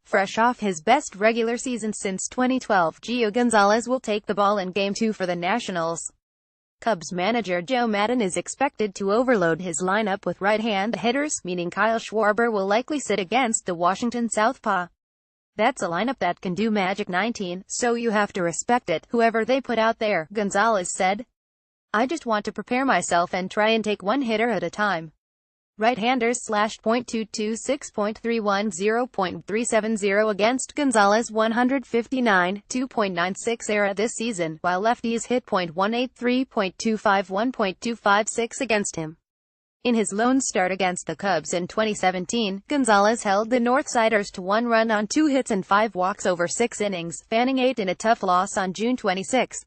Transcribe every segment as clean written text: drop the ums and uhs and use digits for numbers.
Fresh off his best regular season since 2012, Gio Gonzalez will take the ball in Game 2 for the Nationals. Cubs manager Joe Maddon is expected to overload his lineup with right-hand hitters, meaning Kyle Schwarber will likely sit against the Washington southpaw. That's a lineup that can do magic 19, so you have to respect it, whoever they put out there, Gonzalez said. I just want to prepare myself and try and take one hitter at a time. Right-handers slashed .226, .310, .370 against Gonzalez 159, 2.96 ERA this season, while lefties hit .183, .251, .256 against him. In his lone start against the Cubs in 2017, Gonzalez held the Northsiders to 1 run on 2 hits and 5 walks over 6 innings, fanning 8 in a tough loss on June 26.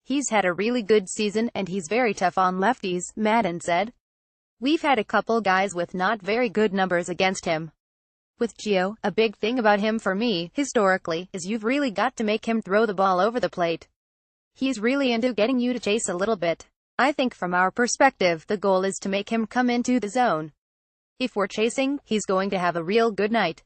He's had a really good season, and he's very tough on lefties, Maddon said. We've had a couple guys with not very good numbers against him. With Gio, a big thing about him for me, historically, is you've really got to make him throw the ball over the plate. He's really into getting you to chase a little bit. I think from our perspective, the goal is to make him come into the zone. If we're chasing, he's going to have a real good night.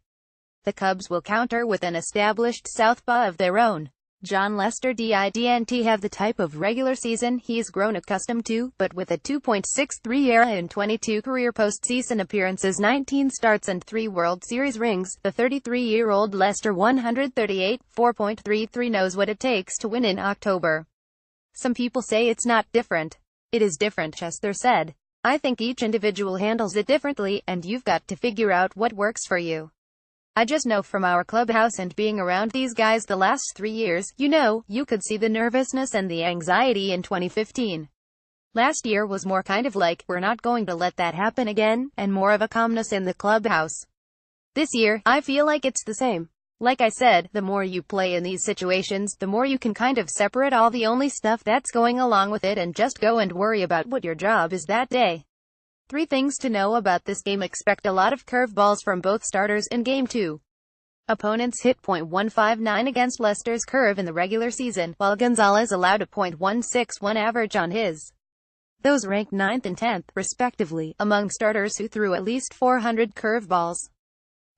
The Cubs will counter with an established southpaw of their own. Jon Lester didn't have the type of regular season he's grown accustomed to, but with a 2.63 ERA in 22 career postseason appearances, 19 starts and 3 World Series rings, the 33-year-old Lester 138, 4.33 knows what it takes to win in October. Some people say it's not different. It is different, Chester said. I think each individual handles it differently, and you've got to figure out what works for you. I just know from our clubhouse and being around these guys the last 3 years, you could see the nervousness and the anxiety in 2015. Last year was more kind of like, we're not going to let that happen again, and more of a calmness in the clubhouse. This year, I feel like it's the same. Like I said, the more you play in these situations, the more you can kind of separate all the only stuff that's going along with it and just go and worry about what your job is that day. 3 things to know about this game. Expect a lot of curveballs from both starters in Game 2. Opponents hit .159 against Lester's curve in the regular season, while Gonzalez allowed a .161 average on his. Those ranked 9th and 10th, respectively, among starters who threw at least 400 curveballs.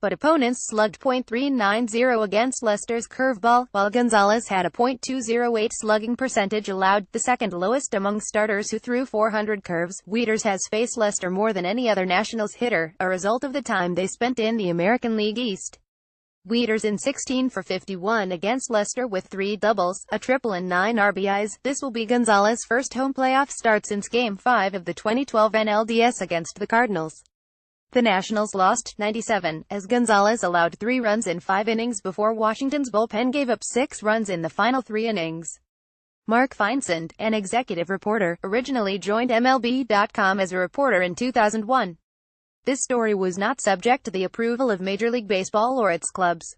But opponents slugged .390 against Lester's curveball, while Gonzalez had a .208 slugging percentage, allowed, the second lowest among starters who threw 400 curves. Wieters has faced Lester more than any other Nationals hitter, a result of the time they spent in the American League East. Wieters in 16 for 51 against Lester with 3 doubles, a triple and 9 RBIs. This will be Gonzalez's first home playoff start since Game 5 of the 2012 NLDS against the Cardinals. The Nationals lost 97, as Gonzalez allowed 3 runs in 5 innings before Washington's bullpen gave up 6 runs in the final 3 innings. Mark Feinsand, an executive reporter, originally joined MLB.com as a reporter in 2001. This story was not subject to the approval of Major League Baseball or its clubs.